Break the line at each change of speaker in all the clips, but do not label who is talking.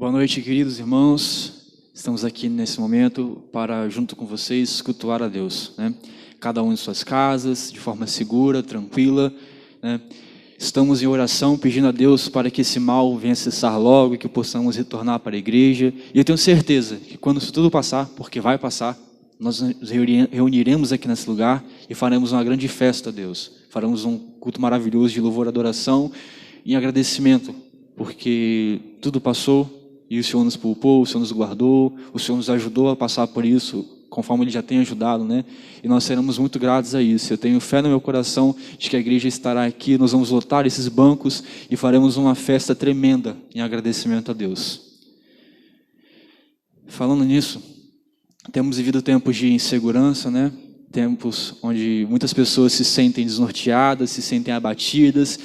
Boa noite, queridos irmãos. Estamos aqui nesse momento para, junto com vocês, cultuar a Deus, né? Cada um em suas casas, de forma segura, tranquila, né? Estamos em oração pedindo a Deus para que esse mal venha cessar logo e que possamos retornar para a igreja. E eu tenho certeza que quando isso tudo passar, porque vai passar, nós nos reuniremos aqui nesse lugar e faremos uma grande festa a Deus. Faremos um culto maravilhoso de louvor e adoração em agradecimento, porque tudo passou e o Senhor nos poupou, o Senhor nos guardou, o Senhor nos ajudou a passar por isso, conforme Ele já tem ajudado, né? E nós seremos muito gratos a isso. Eu tenho fé no meu coração de que a igreja estará aqui, nós vamos lotar esses bancos e faremos uma festa tremenda em agradecimento a Deus. Falando nisso, temos vivido tempos de insegurança, né? Tempos onde muitas pessoas se sentem desnorteadas, se sentem abatidas,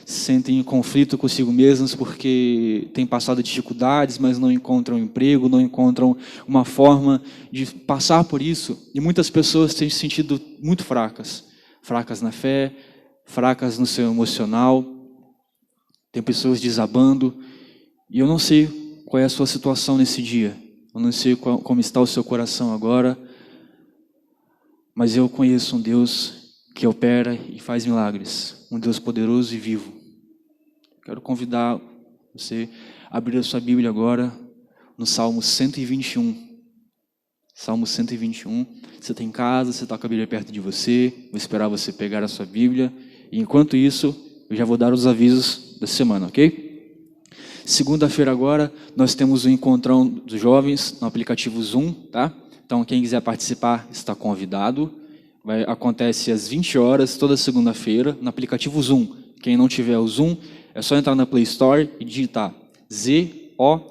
se sentem em conflito consigo mesmas porque têm passado dificuldades, mas não encontram emprego, não encontram uma forma de passar por isso. E muitas pessoas têm se sentido muito fracas. Fracas na fé, fracas no seu emocional. Tem pessoas desabando. E eu não sei qual é a sua situação nesse dia. Eu não sei como está o seu coração agora. Mas eu conheço um Deus que opera e faz milagres. Um Deus poderoso e vivo. Quero convidar você a abrir a sua Bíblia agora no Salmo 121. Salmo 121. Você está em casa, você está com a Bíblia perto de você. Vou esperar você pegar a sua Bíblia. E enquanto isso, eu já vou dar os avisos da semana, ok? Segunda-feira agora, nós temos o encontrão dos jovens no aplicativo Zoom, tá? Então, quem quiser participar está convidado. Acontece às 20 horas, toda segunda-feira, no aplicativo Zoom. Quem não tiver o Zoom, é só entrar na Play Store e digitar ZOOM.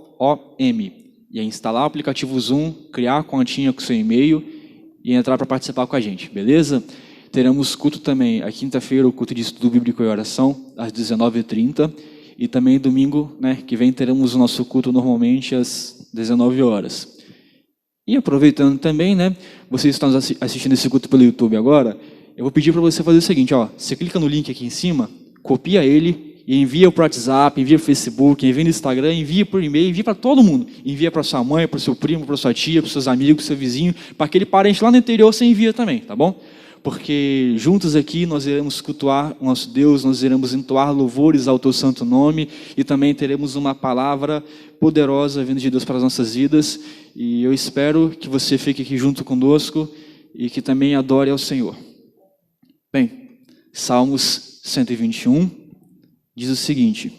E aí instalar o aplicativo Zoom, criar a continha com seu e-mail e entrar para participar com a gente, beleza? Teremos culto também, a quinta-feira, o culto de estudo bíblico e oração, às 19h30. E também domingo, né, que vem, teremos o nosso culto normalmente às 19 horas. E aproveitando também, né, vocês estão assistindo esse culto pelo YouTube agora, eu vou pedir para você fazer o seguinte, ó, você clica no link aqui em cima, copia ele e envia para o WhatsApp, envia para o Facebook, envia no Instagram, envia por e-mail, envia para todo mundo. Envia para sua mãe, para o seu primo, para sua tia, para os seus amigos, para o seu vizinho, para aquele parente lá no interior você envia também, tá bom? Porque juntos aqui nós iremos cultuar o nosso Deus, nós iremos entoar louvores ao teu santo nome e também teremos uma palavra poderosa vindo de Deus para as nossas vidas. E eu espero que você fique aqui junto conosco e que também adore ao Senhor. Bem, Salmos 121 diz o seguinte: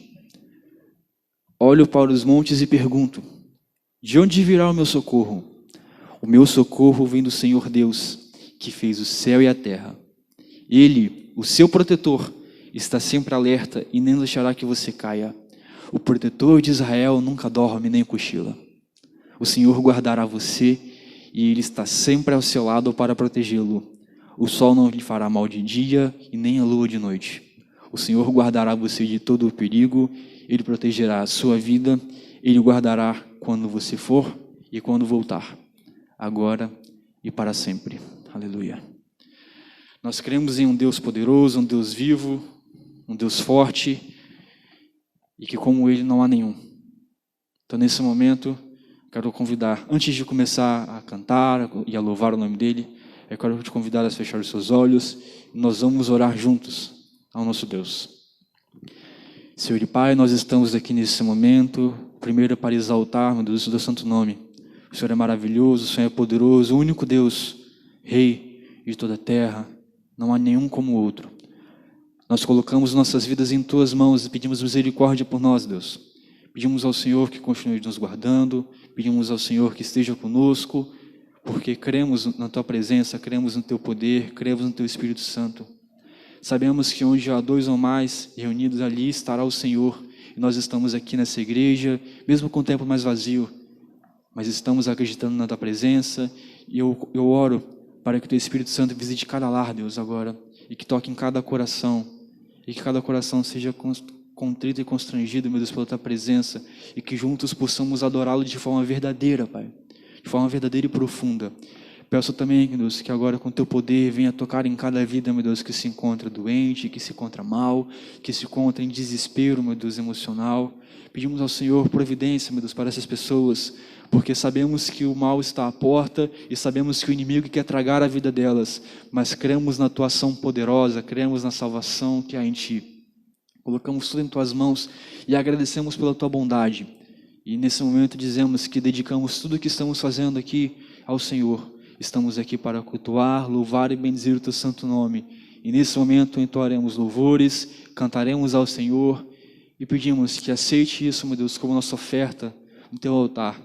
olho para os montes e pergunto, de onde virá o meu socorro? O meu socorro vem do Senhor Deus, que fez o céu e a terra. Ele, o seu protetor, está sempre alerta e nem deixará que você caia. O protetor de Israel nunca dorme nem cochila. O Senhor guardará você e Ele está sempre ao seu lado para protegê-lo. O sol não lhe fará mal de dia e nem a lua de noite. O Senhor guardará você de todo o perigo, Ele protegerá a sua vida, Ele guardará quando você for e quando voltar, agora e para sempre. Aleluia. Nós cremos em um Deus poderoso, um Deus vivo, um Deus forte e que como Ele não há nenhum. Então nesse momento, quero convidar, antes de começar a cantar e a louvar o nome dEle, eu quero te convidar a fechar os seus olhos e nós vamos orar juntos ao nosso Deus. Senhor e Pai, nós estamos aqui nesse momento, primeiro para exaltar, meu Deus, o teu santo nome. O Senhor é maravilhoso, o Senhor é poderoso, o único Deus, Rei de toda a terra, não há nenhum como o outro. Nós colocamos nossas vidas em Tuas mãos e pedimos misericórdia por nós, Deus. Pedimos ao Senhor que continue nos guardando, pedimos ao Senhor que esteja conosco, porque cremos na Tua presença, cremos no Teu poder, cremos no Teu Espírito Santo. Sabemos que onde há dois ou mais reunidos ali estará o Senhor, e nós estamos aqui nessa igreja, mesmo com o tempo mais vazio, mas estamos acreditando na Tua presença, e eu oro para que o Teu Espírito Santo visite cada lar, Deus, agora, e que toque em cada coração, e que cada coração seja contrito e constrangido, meu Deus, pela Tua presença, e que juntos possamos adorá-lo de forma verdadeira, Pai, de forma verdadeira e profunda. Peço também, meu Deus, que agora com Teu poder venha tocar em cada vida, meu Deus, que se encontra doente, que se encontra mal, que se encontra em desespero, meu Deus, emocional. Pedimos ao Senhor providência, meu Deus, para essas pessoas, porque sabemos que o mal está à porta e sabemos que o inimigo quer tragar a vida delas, mas cremos na Tua ação poderosa, cremos na salvação que há em Ti. Colocamos tudo em Tuas mãos e agradecemos pela Tua bondade. E nesse momento dizemos que dedicamos tudo o que estamos fazendo aqui ao Senhor. Estamos aqui para cultuar, louvar e bendizer o Teu santo nome. E nesse momento entoaremos louvores, cantaremos ao Senhor e pedimos que aceite isso, meu Deus, como nossa oferta no Teu altar.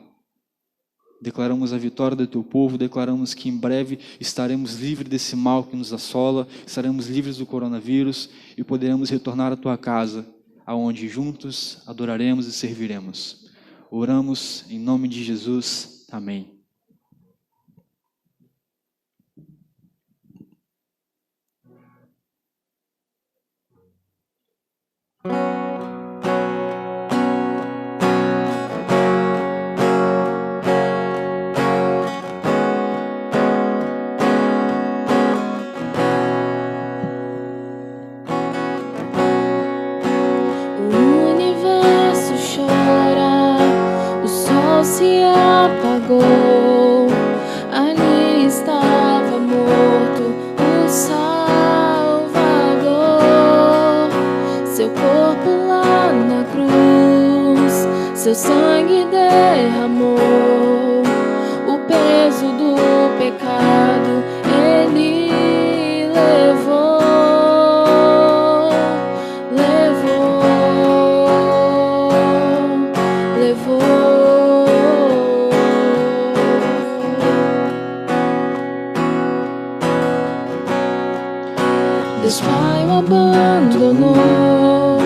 Declaramos a vitória do Teu povo, declaramos que em breve estaremos livres desse mal que nos assola, estaremos livres do coronavírus e poderemos retornar à Tua casa, aonde juntos adoraremos e serviremos. Oramos em nome de Jesus. Amém.
Se apagou, ali estava morto o Salvador. Seu corpo lá na cruz, seu sangue derramou. O peso do pecado ele levou. Deus Pai o abandonou,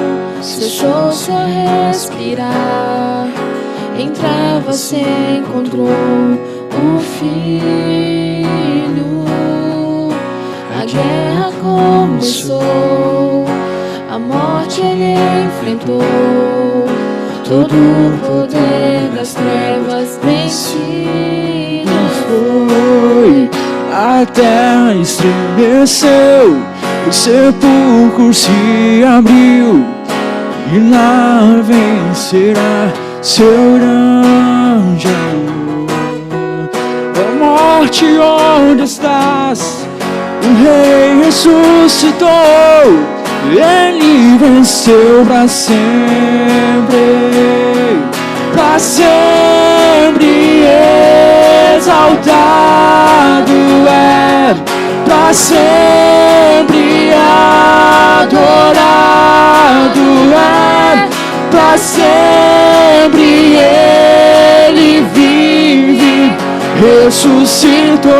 deixou-se a respirar. Em trevas se encontrou o Filho. A guerra começou, a morte ele enfrentou. Todo o poder das trevas vencido
foi. A terra estremeceu, o sepulcro se abriu, e lá vencerá seu grande amor. Ó morte, onde estás? O Rei ressuscitou, Ele venceu para sempre exaltado é, para sempre adorado é, para sempre Ele vive, ressuscitou.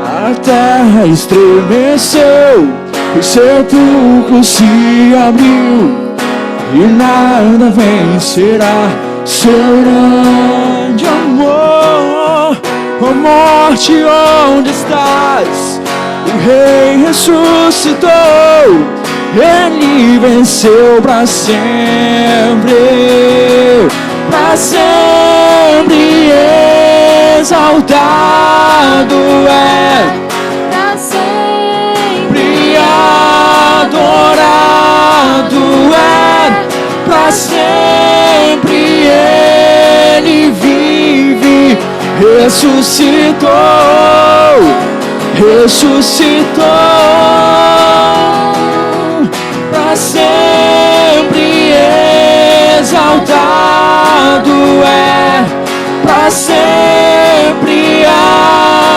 A terra estremeceu, o sepulcro se abriu, e nada vencerá seu grande amor. Ó morte, onde estás? O Rei ressuscitou, Ele venceu para sempre exaltado é,
para sempre
adorado é, para sempre Ele vive, ressuscitou, para sempre exaltado é, para sempre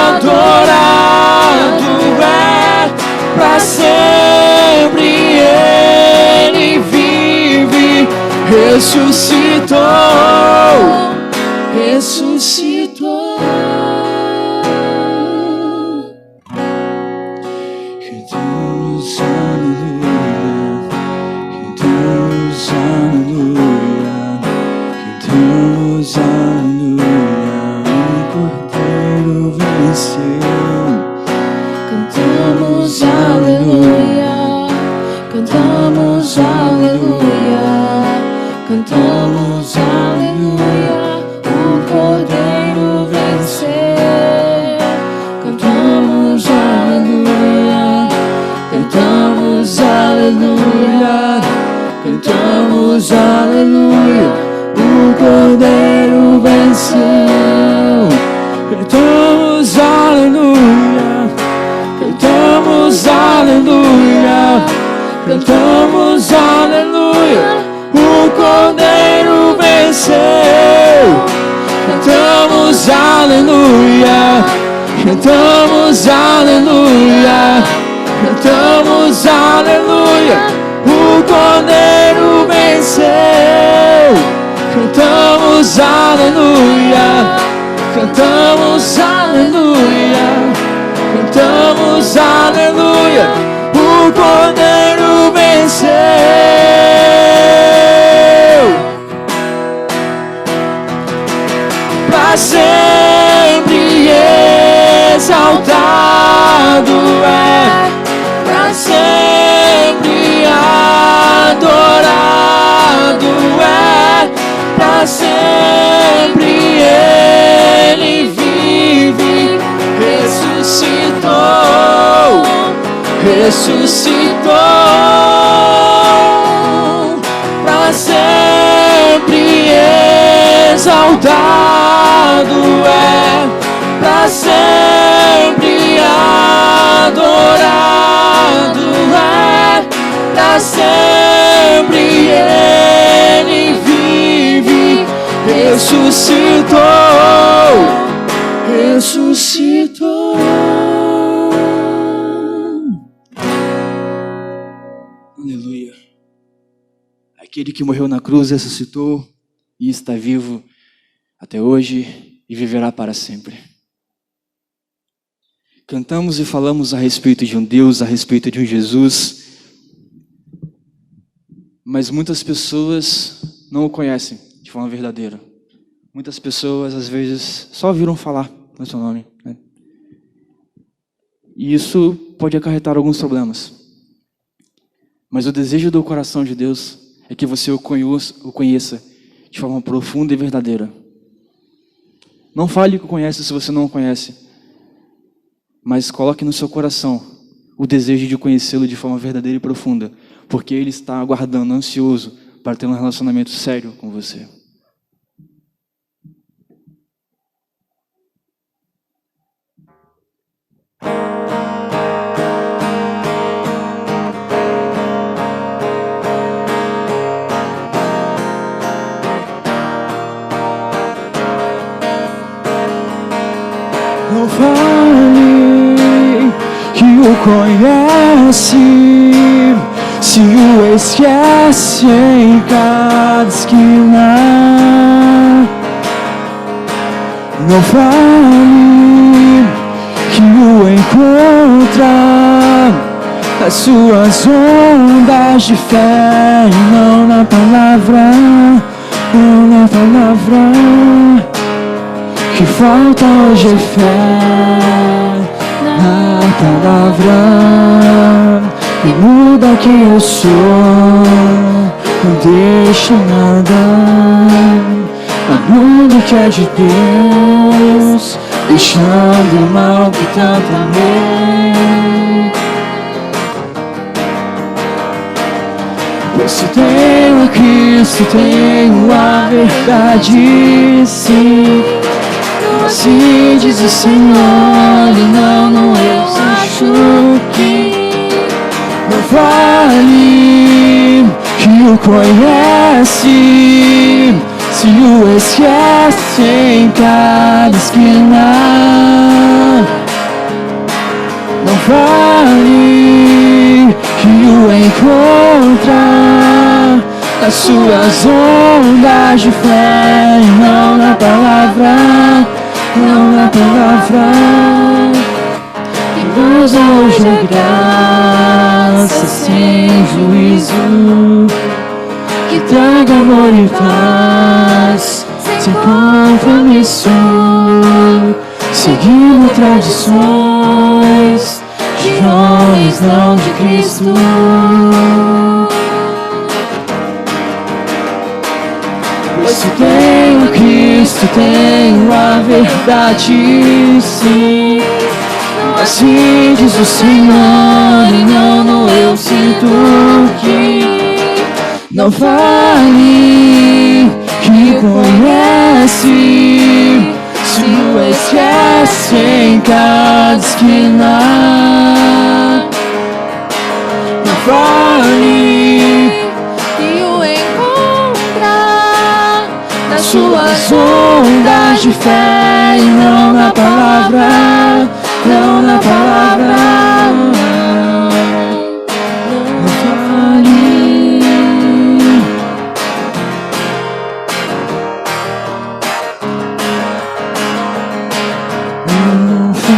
adorado é, para sempre Ele vive, ressuscitou. Cantamos aleluia, cantamos aleluia, cantamos aleluia, o Cordeiro venceu.
Cantamos aleluia, cantamos aleluia.
cantamos aleluia, cantamos aleluia, o Cordeiro venceu. Cantamos aleluia, cantamos aleluia, cantamos aleluia, o Cordeiro venceu. Cantamos aleluia, cantamos aleluia, cantamos aleluia, o Cordeiro venceu. Pra sempre exaltado é, pra sempre adorado é, pra sempre Ele vive, ressuscitou, ressuscitou. Pra sempre exaltado é, pra sempre adorado é, pra sempre Ele vive, ressuscitou, ressuscitou. Aleluia. Aquele que morreu na cruz ressuscitou e está vivo até hoje e viverá para sempre. Cantamos e falamos a respeito de um Deus, a respeito de um Jesus, mas muitas pessoas não o conhecem de forma verdadeira. Muitas pessoas, às vezes, só ouviram falar no seu nome, né? E isso pode acarretar alguns problemas. Mas o desejo do coração de Deus é que você o conheça de forma profunda e verdadeira. Não fale que o conhece se você não o conhece, mas coloque no seu coração o desejo de conhecê-lo de forma verdadeira e profunda, porque Ele está aguardando, ansioso, para ter um relacionamento sério com você. Não fale que o conhece, se o esquece em cada esquina. Não fale que o encontra nas suas ondas de fé, e não na palavra, não na palavra. Que falta hoje é fé na palavra. Me muda quem eu sou, não deixa nada. A mundo que é de Deus, deixando o mal que tanto amei. Pois se tenho a Cristo, tenho a verdade, sim. Assim diz o Senhor, e não eu acho que não vale que o conhece, se o esquece em cada esquina. Não vale que o encontra nas suas ondas de fé, e não na palavra, não na palavra. Que usa hoje a graça sem juízo, que traga amor e paz, sem compromisso, seguindo tradições de homens, não de Cristo. Pois se tenho Cristo, tenho a verdade, sim. Assim diz o Senhor, e não eu sinto que não vale que conhece, se o esquece em cada esquina. fale
e o encontrar nas suas
ondas de fé e não na palavra, não na palavra, não fale. Não fale.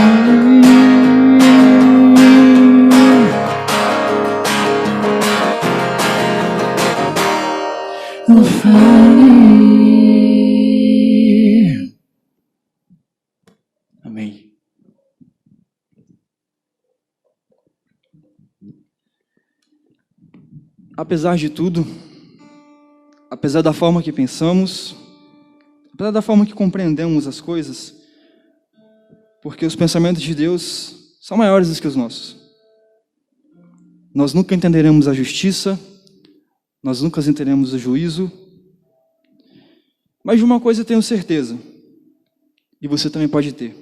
Não fale. Amém. Apesar de tudo, apesar da forma que pensamos, apesar da forma que compreendemos as coisas, porque os pensamentos de Deus são maiores do que os nossos. Nós nunca entenderemos a justiça, nós nunca entenderemos o juízo, mas de uma coisa eu tenho certeza, e você também pode ter,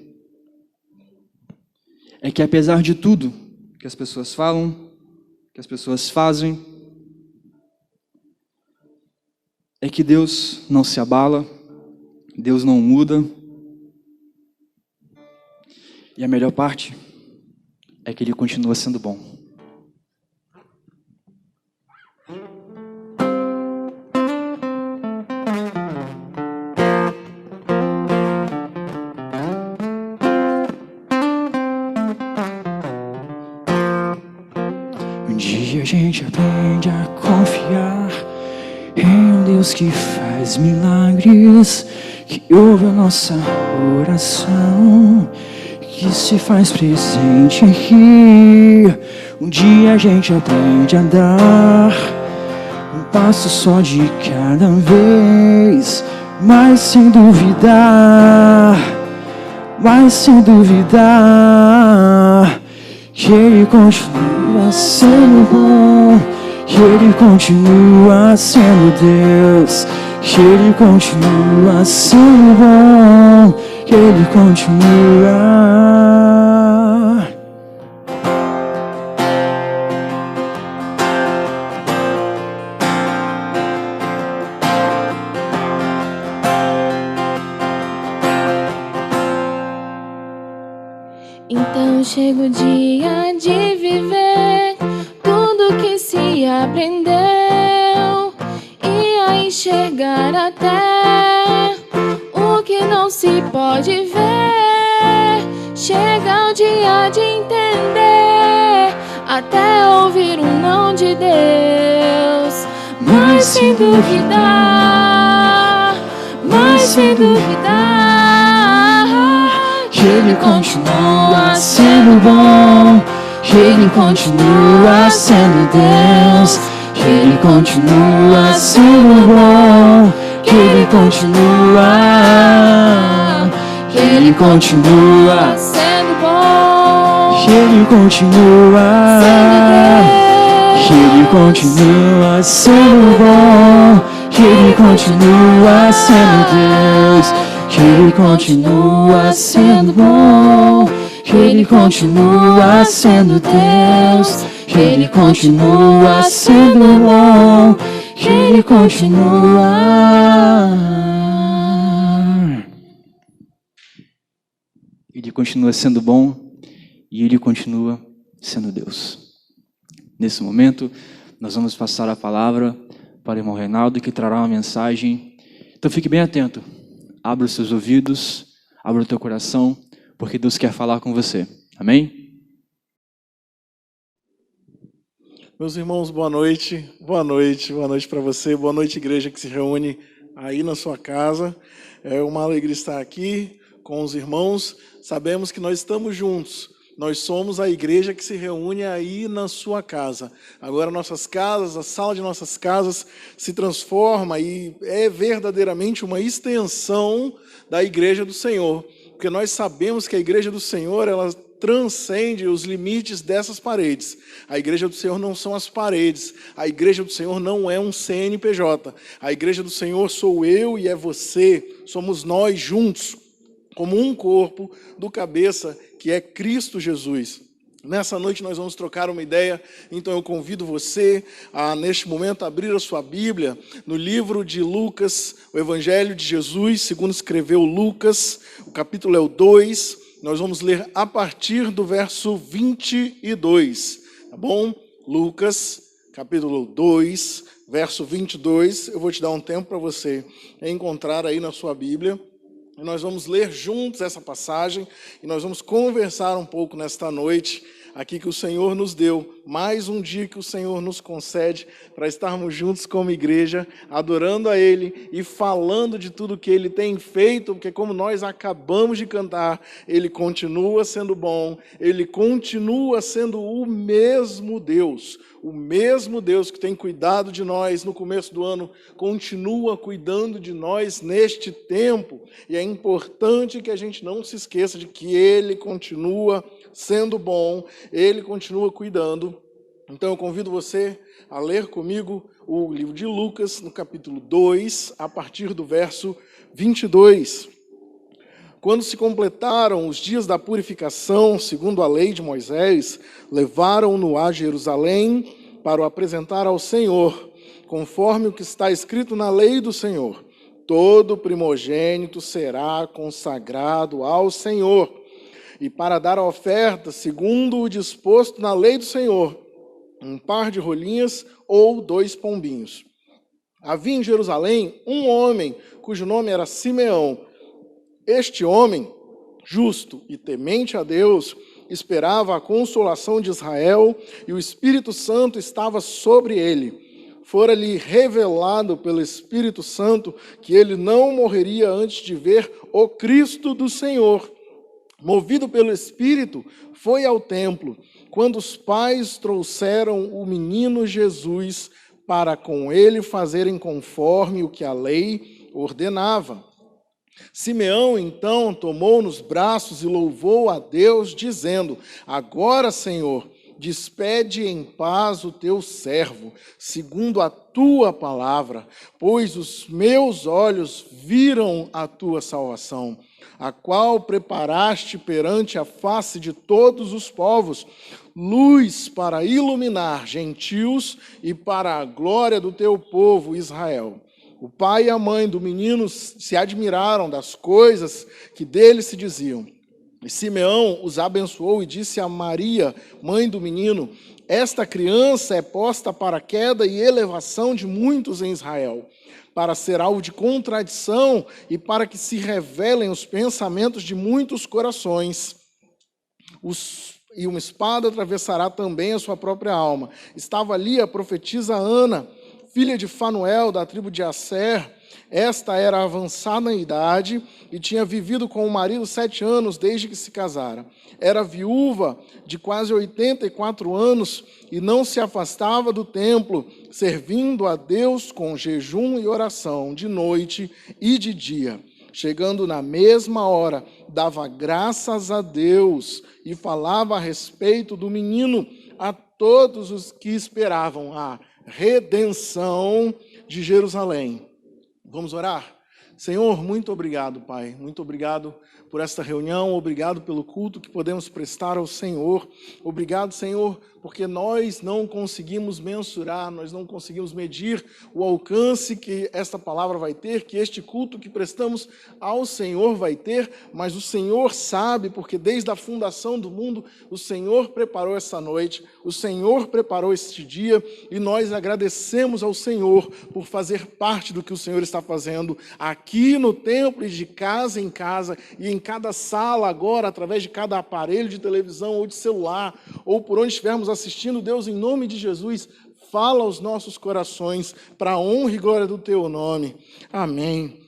é que apesar de tudo que as pessoas falam, que as pessoas fazem, é que Deus não se abala, Deus não muda, e a melhor parte é que Ele continua sendo bom. Um dia a gente aprende a confiar em um Deus que faz milagres, que ouve a nossa oração, que se faz presente aqui. Um dia a gente aprende a dar um passo só de cada vez, mas sem duvidar, que Ele continua sendo bom, que Ele continua sendo Deus, que Ele continua sendo bom, que Ele continua.
Então chega o dia de viver tudo que se aprendeu e a enxergar até o que não se pode ver. Chega o dia de entender, até ouvir um não de Deus, mas sem duvidar,
que Ele continua sendo bom, que Ele continua sendo Deus, que Ele continua sendo bom, que Ele continua
sendo bom,
que Ele continua, que Ele continua sendo bom, que Ele continua sendo Deus, que Ele continua sendo bom, que Ele continua sendo Deus, que Ele continua sendo bom, que Ele continua. Ele continua sendo bom e Ele continua sendo Deus. Nesse momento, nós vamos passar a palavra para o irmão Reinaldo, que trará uma mensagem. Então fique bem atento. Abra os seus ouvidos, abra o teu coração, porque Deus quer falar com você. Amém?
Meus irmãos, boa noite. Boa noite para você. Boa noite, igreja que se reúne aí na sua casa. É uma alegria estar aqui com os irmãos. Sabemos que nós estamos juntos. Nós somos a igreja que se reúne aí na sua casa. Agora nossas casas, a sala de nossas casas se transforma e é verdadeiramente uma extensão da igreja do Senhor. Porque nós sabemos que a igreja do Senhor, ela transcende os limites dessas paredes. A igreja do Senhor não são as paredes. A igreja do Senhor não é um CNPJ. A igreja do Senhor sou eu e é você. Somos nós juntos, como um corpo do cabeça, que é Cristo Jesus. Nessa noite nós vamos trocar uma ideia, então eu convido você a, neste momento, abrir a sua Bíblia no livro de Lucas, o Evangelho de Jesus, segundo escreveu Lucas, o capítulo é o 2, nós vamos ler a partir do verso 22, tá bom? Lucas, capítulo 2, verso 22, eu vou te dar um tempo para você encontrar aí na sua Bíblia. E nós vamos ler juntos essa passagem e nós vamos conversar um pouco nesta noite aqui que o Senhor nos deu, mais um dia que o Senhor nos concede para estarmos juntos como igreja, adorando a Ele e falando de tudo que Ele tem feito, porque como nós acabamos de cantar, Ele continua sendo bom, Ele continua sendo o mesmo Deus que tem cuidado de nós no começo do ano, continua cuidando de nós neste tempo. E é importante que a gente não se esqueça de que Ele continua sendo bom, Ele continua cuidando. Então eu convido você a ler comigo o livro de Lucas, no capítulo 2, a partir do verso 22. Quando se completaram os dias da purificação, segundo a lei de Moisés, levaram-no a Jerusalém para o apresentar ao Senhor, conforme o que está escrito na lei do Senhor. Todo primogênito será consagrado ao Senhor, e para dar a oferta, segundo o disposto na lei do Senhor, um par de rolinhas ou 2 pombinhos. Havia em Jerusalém um homem, cujo nome era Simeão. Este homem, justo e temente a Deus, esperava a consolação de Israel, e o Espírito Santo estava sobre ele. Fora-lhe revelado pelo Espírito Santo que ele não morreria antes de ver o Cristo do Senhor. Movido pelo Espírito, foi ao templo, quando os pais trouxeram o menino Jesus para com ele fazerem conforme o que a lei ordenava. Simeão, então, tomou nos braços e louvou a Deus, dizendo: Agora, Senhor, despede em paz o teu servo, segundo a tua palavra, pois os meus olhos viram a tua salvação, a qual preparaste perante a face de todos os povos, luz para iluminar gentios e para a glória do teu povo Israel. O pai e a mãe do menino se admiraram das coisas que dele se diziam. E Simeão os abençoou e disse a Maria, mãe do menino: Esta criança é posta para a queda e elevação de muitos em Israel, para ser alvo de contradição e para que se revelem os pensamentos de muitos corações. E uma espada atravessará também a sua própria alma. Estava ali a profetisa Ana, filha de Fanuel, da tribo de Asser. Esta era avançada em idade e tinha vivido com o marido 7 anos desde que se casara. Era viúva de quase 84 anos e não se afastava do templo, servindo a Deus com jejum e oração, de noite e de dia. Chegando na mesma hora, dava graças a Deus e falava a respeito do menino a todos os que esperavam a redenção de Jerusalém. Vamos orar? Senhor, muito obrigado, Pai. Muito obrigado por esta reunião. Obrigado pelo culto que podemos prestar ao Senhor. Obrigado, Senhor, porque nós não conseguimos mensurar, nós não conseguimos medir o alcance que esta palavra vai ter, que este culto que prestamos ao Senhor vai ter, mas o Senhor sabe, porque desde a fundação do mundo, o Senhor preparou essa noite, o Senhor preparou este dia, e nós agradecemos ao Senhor por fazer parte do que o Senhor está fazendo aqui no templo e de casa em casa, e em cada sala agora, através de cada aparelho de televisão ou de celular, ou por onde estivermos assistindo. Deus, em nome de Jesus, fala aos nossos corações para a honra e glória do teu nome. Amém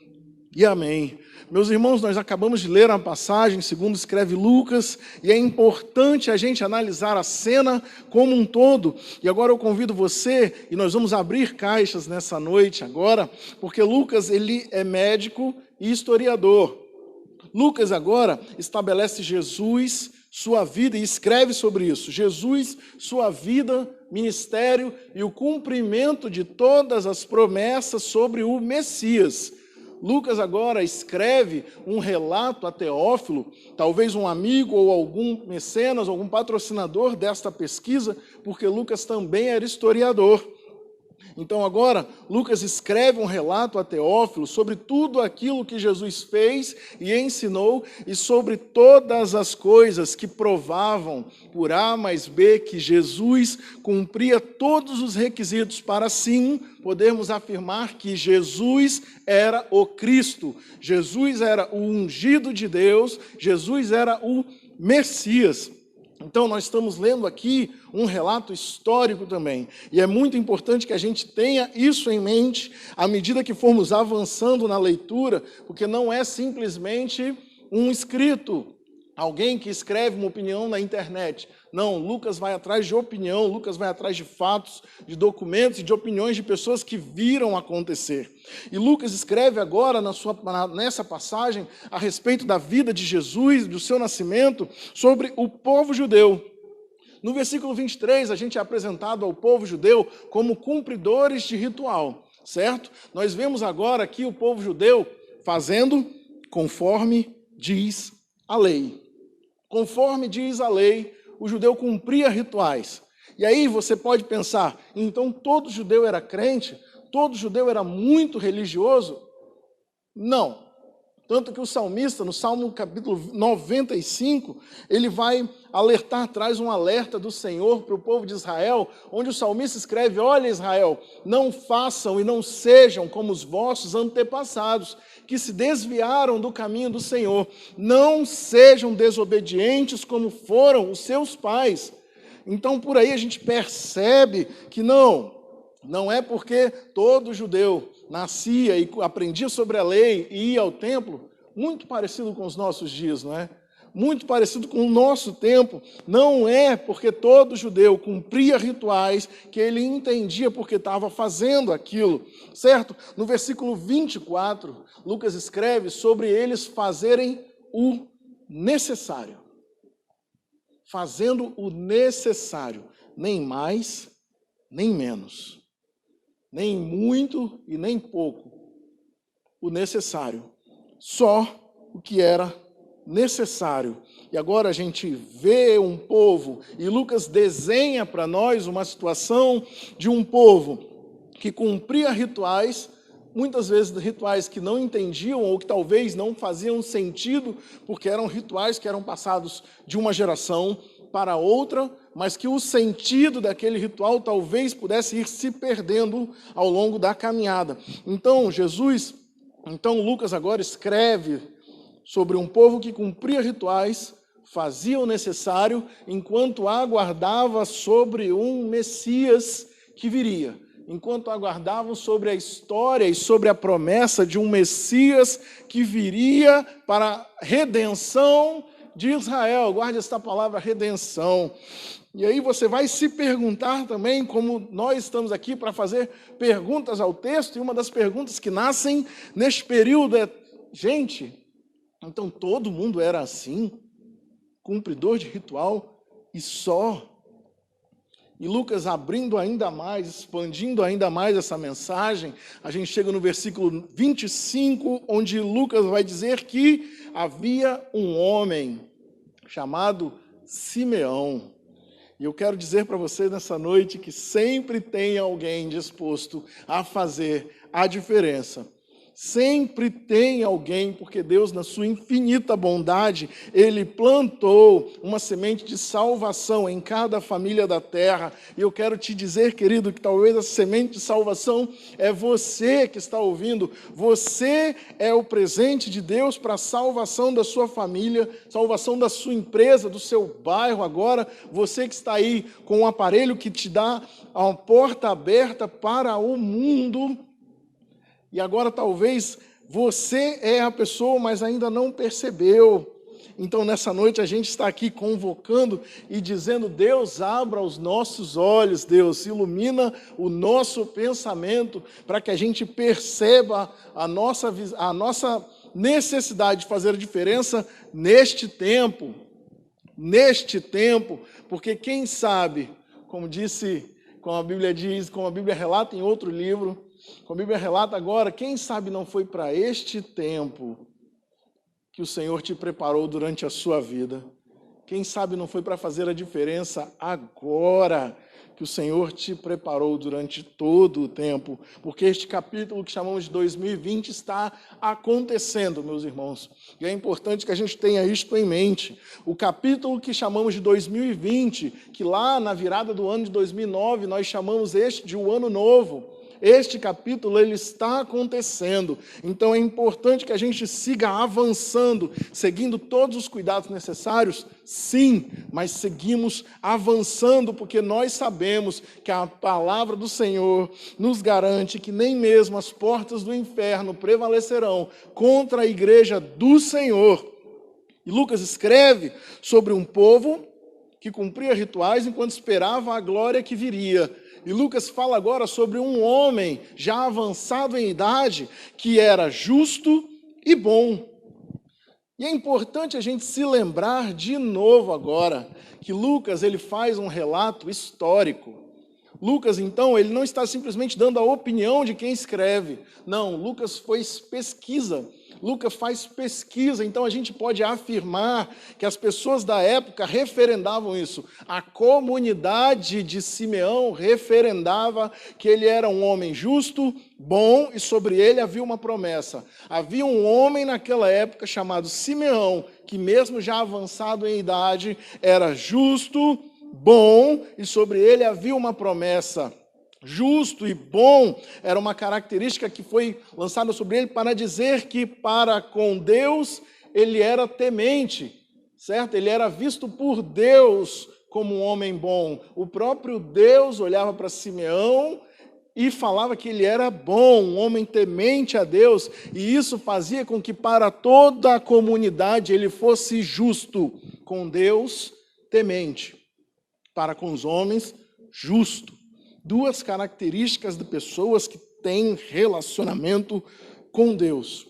e amém. Meus irmãos, nós acabamos de ler a passagem, segundo escreve Lucas, e é importante a gente analisar a cena como um todo. E agora eu convido você, e nós vamos abrir caixas nessa noite agora, porque Lucas, ele é médico e historiador. Lucas agora estabelece Jesus, sua vida, e escreve sobre isso. Jesus, sua vida, ministério e o cumprimento de todas as promessas sobre o Messias. Lucas agora escreve um relato a Teófilo, talvez um amigo ou algum mecenas, algum patrocinador desta pesquisa, porque Lucas também era historiador. Então agora, Lucas escreve um relato a Teófilo sobre tudo aquilo que Jesus fez e ensinou e sobre todas as coisas que provavam por A mais B que Jesus cumpria todos os requisitos para sim podermos afirmar que Jesus era o Cristo, Jesus era o ungido de Deus, Jesus era o Messias. Então, nós estamos lendo aqui um relato histórico também. E é muito importante que a gente tenha isso em mente à medida que formos avançando na leitura, porque não é simplesmente um escrito, alguém que escreve uma opinião na internet. Não, Lucas vai atrás de opinião, Lucas vai atrás de fatos, de documentos e de opiniões de pessoas que viram acontecer. E Lucas escreve agora, nessa passagem, a respeito da vida de Jesus, do seu nascimento, sobre o povo judeu. No versículo 23, a gente é apresentado ao povo judeu como cumpridores de ritual, certo? Nós vemos agora aqui o povo judeu fazendo conforme diz a lei. Conforme diz a lei, o judeu cumpria rituais. E aí você pode pensar, então todo judeu era crente? Todo judeu era muito religioso? Não. Tanto que o salmista, no Salmo capítulo 95, ele vai alertar, traz um alerta do Senhor para o povo de Israel, onde o salmista escreve: olha, Israel, não façam e não sejam como os vossos antepassados, que se desviaram do caminho do Senhor. Não sejam desobedientes como foram os seus pais. Então, por aí a gente percebe que não é porque todo judeu nascia e aprendia sobre a lei e ia ao templo, muito parecido com os nossos dias, não é? Muito parecido com o nosso tempo. Não é porque todo judeu cumpria rituais que ele entendia porque estava fazendo aquilo, certo? No versículo 24, Lucas escreve sobre eles fazerem o necessário. Fazendo o necessário, nem mais, nem menos. Nem muito e nem pouco, o necessário, só o que era necessário. E agora a gente vê um povo, e Lucas desenha para nós uma situação de um povo que cumpria rituais, muitas vezes rituais que não entendiam ou que talvez não faziam sentido, porque eram rituais que eram passados de uma geração para outra, mas que o sentido daquele ritual talvez pudesse ir se perdendo ao longo da caminhada. Então, Lucas agora escreve sobre um povo que cumpria rituais, fazia o necessário, enquanto aguardava sobre um Messias que viria. Enquanto aguardavam sobre a história e sobre a promessa de um Messias que viria para a redenção de Israel. Guarde esta palavra, redenção. E aí você vai se perguntar também, como nós estamos aqui para fazer perguntas ao texto, e uma das perguntas que nascem neste período é: gente, então todo mundo era assim? Cumpridor de ritual e só? E Lucas abrindo ainda mais, expandindo ainda mais essa mensagem, a gente chega no versículo 25, onde Lucas vai dizer que havia um homem chamado Simeão. E eu quero dizer para você nessa noite que sempre tem alguém disposto a fazer a diferença. Sempre tem alguém, porque Deus, na sua infinita bondade, Ele plantou uma semente de salvação em cada família da terra. E eu quero te dizer, querido, que talvez essa semente de salvação é você que está ouvindo. Você é o presente de Deus para a salvação da sua família, salvação da sua empresa, do seu bairro agora. Você que está aí com um aparelho que te dá uma porta aberta para o mundo. E agora talvez você é a pessoa, mas ainda não percebeu. Então nessa noite a gente está aqui convocando e dizendo: Deus, abra os nossos olhos, Deus, ilumina o nosso pensamento para que a gente perceba a nossa necessidade de fazer a diferença neste tempo, porque quem sabe, como a Bíblia diz, como a Bíblia relata em outro livro, Como a Bíblia relata agora, quem sabe não foi para este tempo que o Senhor te preparou durante a sua vida? Quem sabe não foi para fazer a diferença agora que o Senhor te preparou durante todo o tempo? Porque este capítulo que chamamos de 2020 está acontecendo, meus irmãos. E é importante que a gente tenha isto em mente. O capítulo que chamamos de 2020, que lá na virada do ano de 2009 nós chamamos este de o Ano Novo. Este capítulo, ele está acontecendo. Então é importante que a gente siga avançando, seguindo todos os cuidados necessários, sim, mas seguimos avançando, porque nós sabemos que a palavra do Senhor nos garante que nem mesmo as portas do inferno prevalecerão contra a igreja do Senhor. E Lucas escreve sobre um povo que cumpria rituais enquanto esperava a glória que viria. E Lucas fala agora sobre um homem já avançado em idade, que era justo e bom. E é importante a gente se lembrar de novo agora, que Lucas ele faz um relato histórico. Lucas, então, ele não está simplesmente dando a opinião de quem escreve. Não, Lucas faz pesquisa. Lucas faz pesquisa, então a gente pode afirmar que as pessoas da época referendavam isso. A comunidade de Simeão referendava que ele era um homem justo, bom, e sobre ele havia uma promessa. Havia um homem naquela época chamado Simeão, que mesmo já avançado em idade, era justo, bom, e sobre ele havia uma promessa. Justo e bom era uma característica que foi lançada sobre ele para dizer que para com Deus ele era temente, certo? Ele era visto por Deus como um homem bom. O próprio Deus olhava para Simeão e falava que ele era bom, um homem temente a Deus, e isso fazia com que para toda a comunidade ele fosse justo, com Deus temente, para com os homens justo. Duas características de pessoas que têm relacionamento com Deus.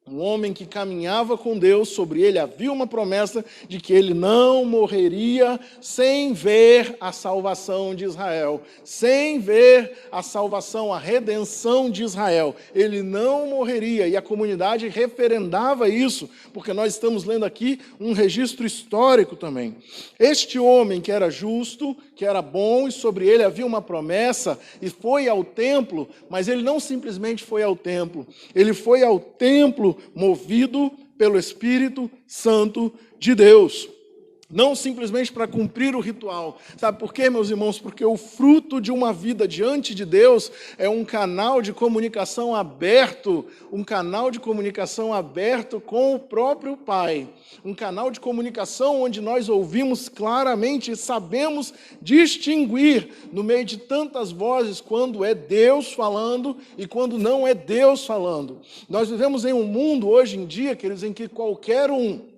Um homem que caminhava com Deus, sobre ele havia uma promessa de que ele não morreria sem ver a salvação de Israel, sem ver a salvação, a redenção de Israel. Ele não morreria, e a comunidade referendava isso, porque nós estamos lendo aqui um registro histórico também. Este homem que era justo, que era bom, e sobre ele havia uma promessa, e foi ao templo, mas ele não simplesmente foi ao templo, ele foi ao templo movido pelo Espírito Santo de Deus. Não simplesmente para cumprir o ritual. Sabe por quê, meus irmãos? Porque o fruto de uma vida diante de Deus é um canal de comunicação aberto, um canal de comunicação aberto com o próprio Pai. Um canal de comunicação onde nós ouvimos claramente e sabemos distinguir no meio de tantas vozes quando é Deus falando e quando não é Deus falando. Nós vivemos em um mundo hoje em dia, queridos, em que qualquer um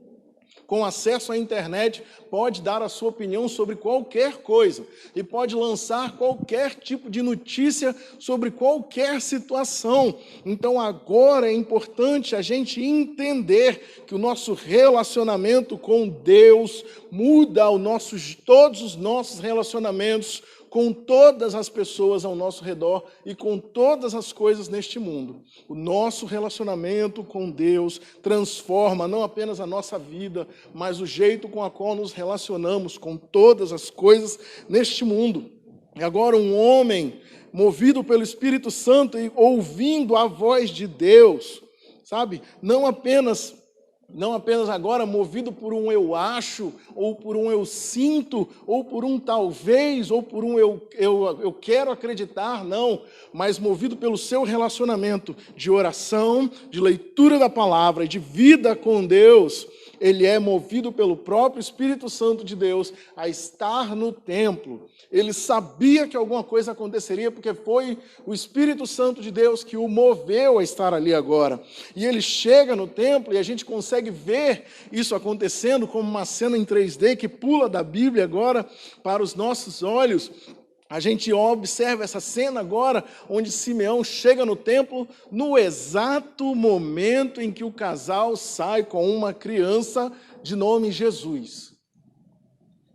com acesso à internet, pode dar a sua opinião sobre qualquer coisa e pode lançar qualquer tipo de notícia sobre qualquer situação. Então agora é importante a gente entender que o nosso relacionamento com Deus muda todos os nossos relacionamentos com todas as pessoas ao nosso redor e com todas as coisas neste mundo. O nosso relacionamento com Deus transforma não apenas a nossa vida, mas o jeito com o qual nos relacionamos com todas as coisas neste mundo. E agora um homem movido pelo Espírito Santo e ouvindo a voz de Deus, sabe? Não apenas agora movido por um eu acho, ou por um eu sinto, ou por um talvez, ou por um eu quero acreditar, não, mas movido pelo seu relacionamento de oração, de leitura da palavra e de vida com Deus. Ele é movido pelo próprio Espírito Santo de Deus a estar no templo. Ele sabia que alguma coisa aconteceria, porque foi o Espírito Santo de Deus que o moveu a estar ali agora. E ele chega no templo e a gente consegue ver isso acontecendo como uma cena em 3D que pula da Bíblia agora para os nossos olhos. A gente observa essa cena agora, onde Simeão chega no templo no exato momento em que o casal sai com uma criança de nome Jesus.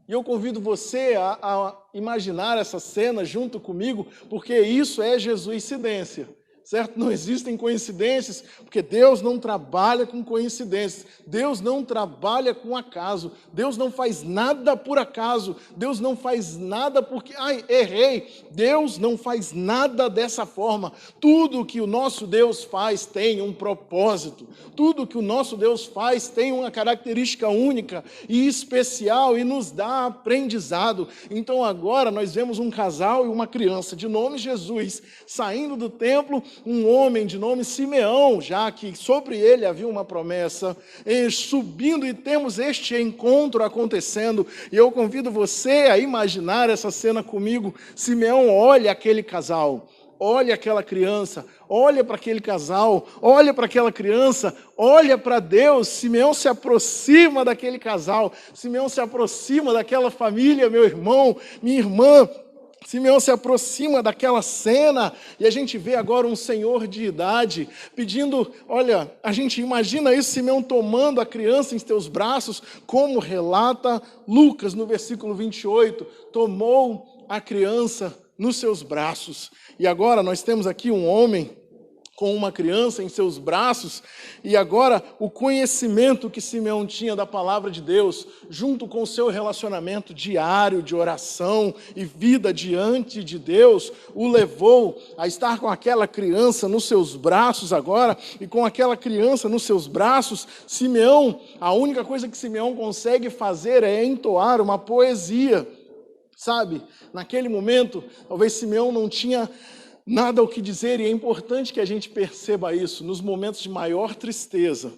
E eu convido você a imaginar essa cena junto comigo, porque isso é Jesuicidência. certo? Não existem coincidências, porque Deus não trabalha com coincidências. Deus não trabalha com acaso. Deus não faz nada por acaso. Deus não faz nada porque, errei. Deus não faz nada dessa forma. Tudo que o nosso Deus faz tem um propósito. Tudo que o nosso Deus faz tem uma característica única e especial e nos dá aprendizado. Então agora nós vemos um casal e uma criança de nome Jesus saindo do templo, um homem de nome Simeão, já que sobre ele havia uma promessa, subindo, e temos este encontro acontecendo. E eu convido você a imaginar essa cena comigo. Simeão olha aquele casal, olha aquela criança, olha para aquele casal, olha para aquela criança, olha para Deus. Simeão se aproxima daquele casal, Simeão se aproxima daquela família, meu irmão, minha irmã. Simeão se aproxima daquela cena e a gente vê agora um senhor de idade pedindo, olha, a gente imagina isso, Simeão tomando a criança em seus braços, como relata Lucas no versículo 28, tomou a criança nos seus braços. E agora nós temos aqui um homem com uma criança em seus braços, e agora o conhecimento que Simeão tinha da palavra de Deus, junto com o seu relacionamento diário de oração e vida diante de Deus, o levou a estar com aquela criança nos seus braços agora, e com aquela criança nos seus braços, Simeão, a única coisa que Simeão consegue fazer é entoar uma poesia, sabe? Naquele momento, talvez Simeão não tinha nada o que dizer, e é importante que a gente perceba isso. Nos momentos de maior tristeza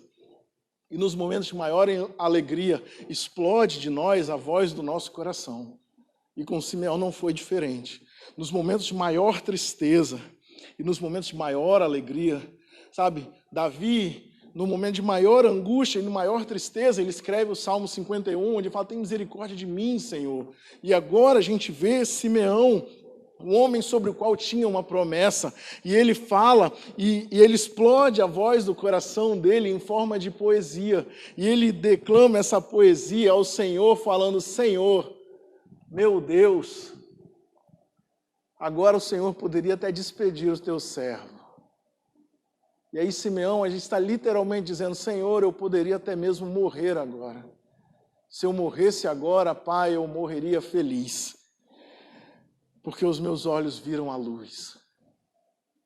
e nos momentos de maior alegria, explode de nós a voz do nosso coração. E com Simeão não foi diferente. Nos momentos de maior tristeza e nos momentos de maior alegria, sabe? Davi, no momento de maior angústia e de maior tristeza, ele escreve o Salmo 51, onde fala: tem misericórdia de mim, Senhor. E agora a gente vê Simeão, um homem sobre o qual tinha uma promessa, e ele fala, e ele explode a voz do coração dele em forma de poesia, e ele declama essa poesia ao Senhor, falando: Senhor, meu Deus, agora o Senhor poderia até despedir o teu servo. E aí Simeão, a gente está literalmente dizendo: Senhor, eu poderia até mesmo morrer agora. Se eu morresse agora, Pai, eu morreria feliz. Porque os meus olhos viram a luz,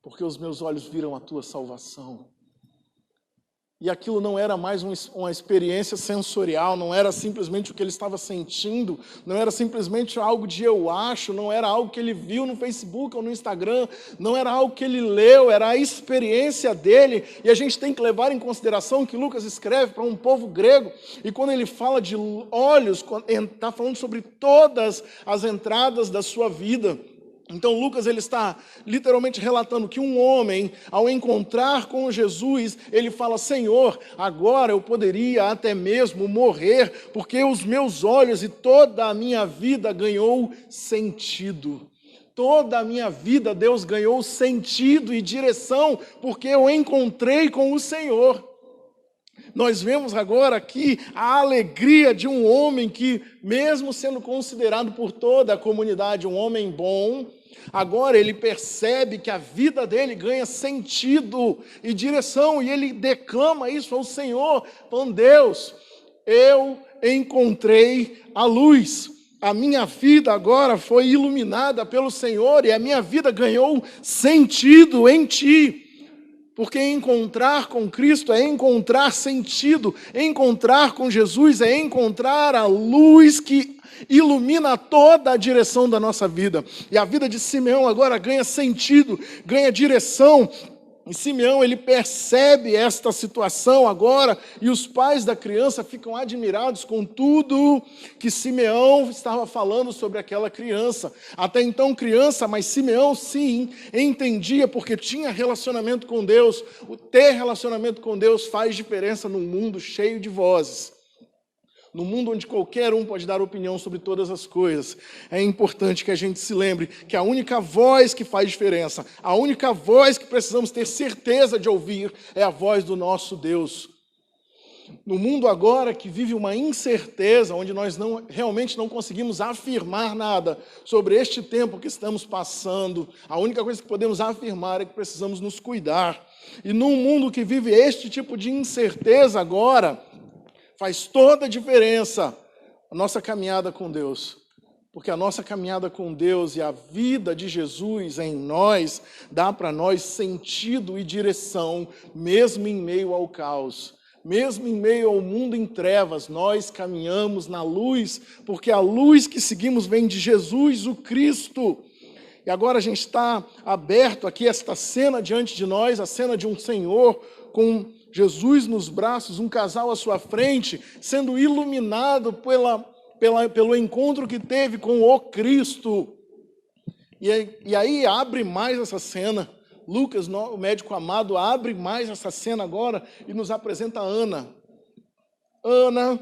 porque os meus olhos viram a tua salvação. E aquilo não era mais uma experiência sensorial, não era simplesmente o que ele estava sentindo, não era simplesmente algo de eu acho, não era algo que ele viu no Facebook ou no Instagram, não era algo que ele leu, era a experiência dele. E a gente tem que levar em consideração que Lucas escreve para um povo grego, e quando ele fala de olhos, está falando sobre todas as entradas da sua vida. Então Lucas, ele está literalmente relatando que um homem, ao encontrar com Jesus, ele fala: Senhor, agora eu poderia até mesmo morrer, porque os meus olhos e toda a minha vida ganhou sentido. Toda a minha vida Deus ganhou sentido e direção, porque eu encontrei com o Senhor. Nós vemos agora aqui a alegria de um homem que, mesmo sendo considerado por toda a comunidade um homem bom, agora ele percebe que a vida dele ganha sentido e direção, e ele declama isso ao Senhor, falando: Deus, eu encontrei a luz. A minha vida agora foi iluminada pelo Senhor e a minha vida ganhou sentido em Ti. Porque encontrar com Cristo é encontrar sentido, encontrar com Jesus é encontrar a luz que ilumina toda a direção da nossa vida. E a vida de Simeão agora ganha sentido, ganha direção. E Simeão, ele percebe esta situação agora, e os pais da criança ficam admirados com tudo que Simeão estava falando sobre aquela criança. Até então criança, mas Simeão sim entendia, porque tinha relacionamento com Deus. O ter relacionamento com Deus faz diferença num mundo cheio de vozes. No mundo onde qualquer um pode dar opinião sobre todas as coisas, é importante que a gente se lembre que a única voz que faz diferença, a única voz que precisamos ter certeza de ouvir, é a voz do nosso Deus. no mundo agora que vive uma incerteza, onde nós realmente não conseguimos afirmar nada sobre este tempo que estamos passando, a única coisa que podemos afirmar é que precisamos nos cuidar. E num mundo que vive este tipo de incerteza agora, faz toda a diferença a nossa caminhada com Deus. Porque a nossa caminhada com Deus e a vida de Jesus em nós, dá para nós sentido e direção, mesmo em meio ao caos. Mesmo em meio ao mundo em trevas, nós caminhamos na luz, porque a luz que seguimos vem de Jesus, o Cristo. E agora a gente está aberto aqui, esta cena diante de nós, a cena de um Senhor com Jesus nos braços, um casal à sua frente, sendo iluminado pelo encontro que teve com o Cristo. E aí abre mais essa cena. Lucas, o médico amado, abre mais essa cena agora e nos apresenta Ana. Ana,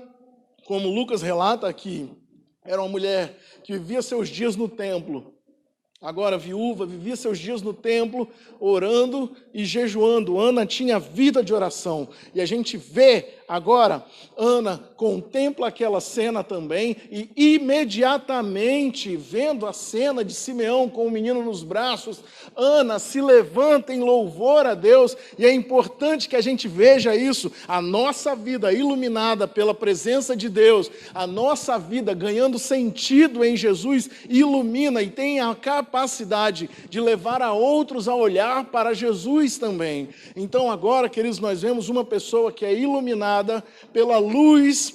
como Lucas relata aqui, era uma mulher que vivia seus dias no templo. Agora viúva, vivia seus dias no templo, orando e jejuando. Ana tinha vida de oração. E a gente vê agora, Ana contempla aquela cena também e imediatamente, vendo a cena de Simeão com o menino nos braços, Ana se levanta em louvor a Deus. E é importante que a gente veja isso, a nossa vida iluminada pela presença de Deus, a nossa vida ganhando sentido em Jesus, ilumina e tem a capacidade de levar a outros a olhar para Jesus também. Então agora, queridos, nós vemos uma pessoa que é iluminada pela luz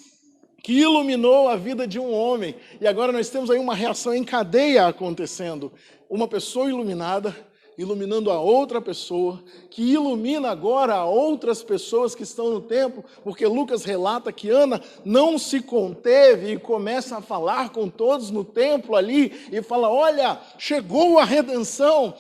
que iluminou a vida de um homem. E agora nós temos aí uma reação em cadeia acontecendo. Uma pessoa iluminada, iluminando a outra pessoa, que ilumina agora a outras pessoas que estão no templo, porque Lucas relata que Ana não se conteve e começa a falar com todos no templo ali, e fala, olha, chegou a redenção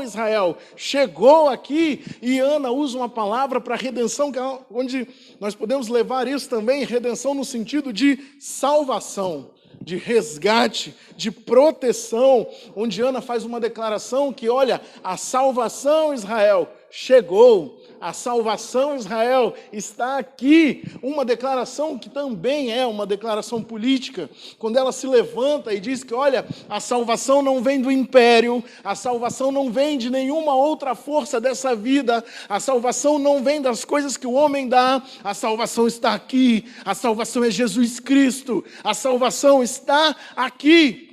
Israel, chegou aqui, e Ana usa uma palavra para redenção, onde nós podemos levar isso também, redenção no sentido de salvação, de resgate, de proteção, onde Ana faz uma declaração que, olha, a salvação Israel chegou, a salvação Israel está aqui, uma declaração que também é uma declaração política, quando ela se levanta e diz que, olha, a salvação não vem do império, a salvação não vem de nenhuma outra força dessa vida, a salvação não vem das coisas que o homem dá, a salvação está aqui, a salvação é Jesus Cristo, a salvação está aqui.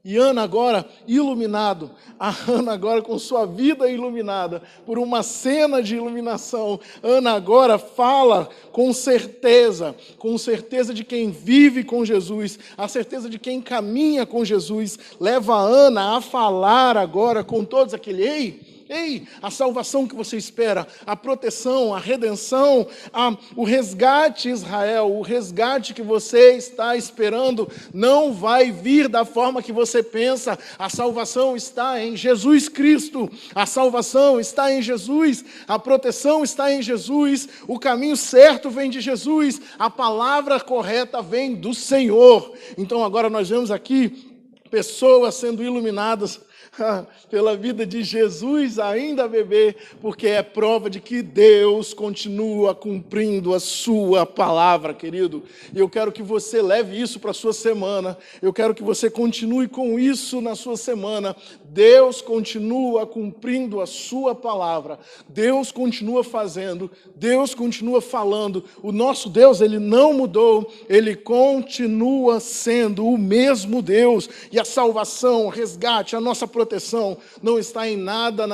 E Ana agora iluminado, a Ana agora com sua vida iluminada por uma cena de iluminação, Ana agora fala com certeza de quem vive com Jesus, a certeza de quem caminha com Jesus, leva a Ana a falar agora com todos aquele, ei, a salvação que você espera, a proteção, a redenção, o resgate Israel, o resgate que você está esperando, não vai vir da forma que você pensa. A salvação está em Jesus Cristo, a salvação está em Jesus, a proteção está em Jesus, o caminho certo vem de Jesus, a palavra correta vem do Senhor. Então agora nós vemos aqui pessoas sendo iluminadas pela vida de Jesus ainda bebê, porque é prova de que Deus continua cumprindo a sua palavra, querido. E eu quero que você leve isso para a sua semana, eu quero que você continue com isso na sua semana. Deus continua cumprindo a sua palavra, Deus continua fazendo, Deus continua falando. O nosso Deus, Ele não mudou, Ele continua sendo o mesmo Deus, e a salvação, o resgate, a nossa proteção não está em nada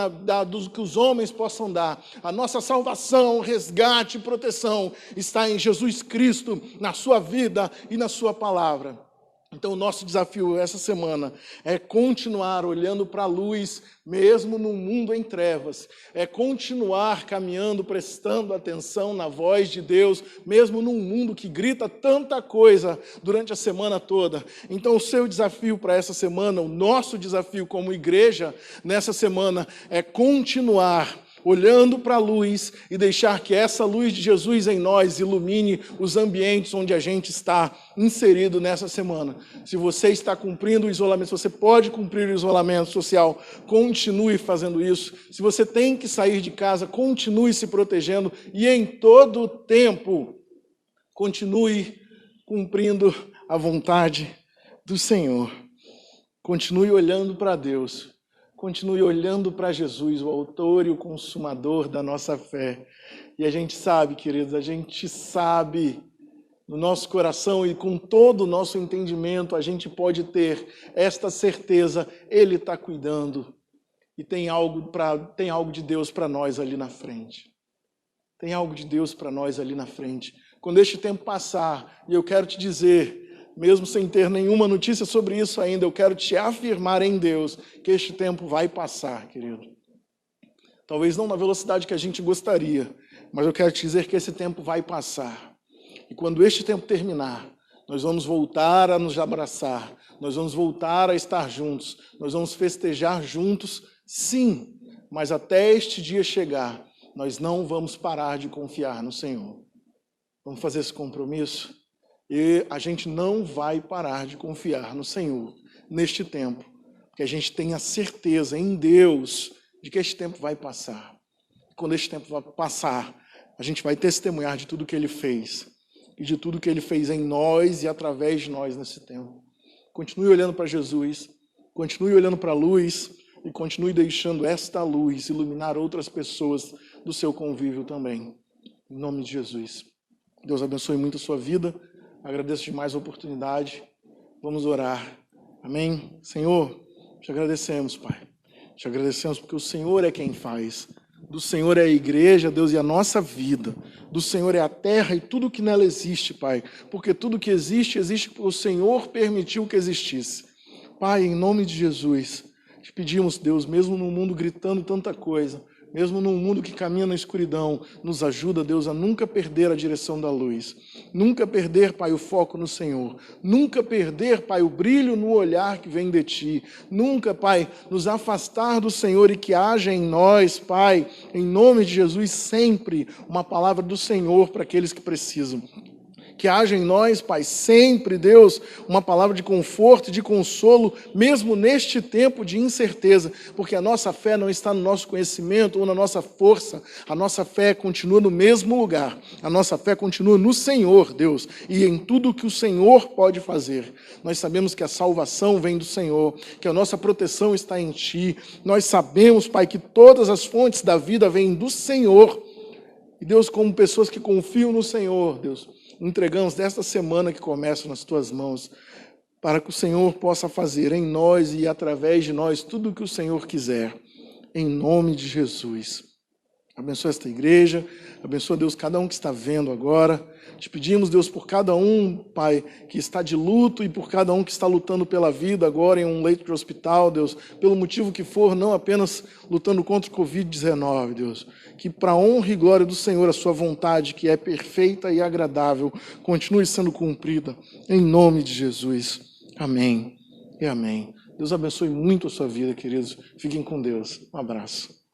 do que os homens possam dar. A nossa salvação, resgate e proteção está em Jesus Cristo, na sua vida e na sua palavra. Então o nosso desafio essa semana é continuar olhando para a luz, mesmo no mundo em trevas. É continuar caminhando, prestando atenção na voz de Deus, mesmo num mundo que grita tanta coisa durante a semana toda. Então o seu desafio para essa semana, o nosso desafio como igreja nessa semana é continuar olhando para a luz e deixar que essa luz de Jesus em nós ilumine os ambientes onde a gente está inserido nessa semana. Se você está cumprindo o isolamento, se você pode cumprir o isolamento social, continue fazendo isso. Se você tem que sair de casa, continue se protegendo e em todo o tempo, continue cumprindo a vontade do Senhor. Continue olhando para Deus. Continue olhando para Jesus, o autor e o consumador da nossa fé. E a gente sabe, queridos, a gente sabe no nosso coração e com todo o nosso entendimento, a gente pode ter esta certeza, Ele está cuidando. E tem algo de Deus para nós ali na frente. Tem algo de Deus para nós ali na frente. Quando este tempo passar, e eu quero te dizer, mesmo sem ter nenhuma notícia sobre isso ainda, eu quero te afirmar em Deus que este tempo vai passar, querido. Talvez não na velocidade que a gente gostaria, mas eu quero te dizer que esse tempo vai passar. E quando este tempo terminar, nós vamos voltar a nos abraçar, nós vamos voltar a estar juntos, nós vamos festejar juntos, sim, mas até este dia chegar, nós não vamos parar de confiar no Senhor. Vamos fazer esse compromisso? E a gente não vai parar de confiar no Senhor neste tempo, porque a gente tem a certeza em Deus de que este tempo vai passar. Quando este tempo vai passar, a gente vai testemunhar de tudo que Ele fez e de tudo que Ele fez em nós e através de nós nesse tempo. Continue olhando para Jesus, continue olhando para a luz e continue deixando esta luz iluminar outras pessoas do seu convívio também. Em nome de Jesus. Deus abençoe muito a sua vida. Agradeço demais a oportunidade. Vamos orar. Amém? Senhor, te agradecemos, Pai. Te agradecemos porque o Senhor é quem faz. Do Senhor é a igreja, Deus, e a nossa vida. Do Senhor é a terra e tudo que nela existe, Pai. Porque tudo que existe, existe porque o Senhor permitiu que existisse. Pai, em nome de Jesus, te pedimos, Deus, mesmo no mundo gritando tanta coisa, mesmo num mundo que caminha na escuridão, nos ajuda, Deus, a nunca perder a direção da luz. Nunca perder, Pai, o foco no Senhor. Nunca perder, Pai, o brilho no olhar que vem de Ti. Nunca, Pai, nos afastar do Senhor e que haja em nós, Pai, em nome de Jesus, sempre uma palavra do Senhor para aqueles que precisam. Que haja em nós, Pai, sempre, Deus, uma palavra de conforto e de consolo, mesmo neste tempo de incerteza, porque a nossa fé não está no nosso conhecimento ou na nossa força, a nossa fé continua no mesmo lugar, a nossa fé continua no Senhor, Deus, e em tudo que o Senhor pode fazer. Nós sabemos que a salvação vem do Senhor, que a nossa proteção está em Ti, nós sabemos, Pai, que todas as fontes da vida vêm do Senhor, e Deus, como pessoas que confiam no Senhor, Deus, entregamos desta semana que começa nas Tuas mãos, para que o Senhor possa fazer em nós e através de nós tudo o que o Senhor quiser, em nome de Jesus. Abençoa esta igreja, abençoa, Deus, cada um que está vendo agora. Te pedimos, Deus, por cada um, Pai, que está de luto e por cada um que está lutando pela vida agora em um leito de hospital, Deus, pelo motivo que for, não apenas lutando contra o Covid-19, Deus, que para a honra e glória do Senhor, a sua vontade, que é perfeita e agradável, continue sendo cumprida, em nome de Jesus. Amém e amém. Deus abençoe muito a sua vida, queridos. Fiquem com Deus. Um abraço.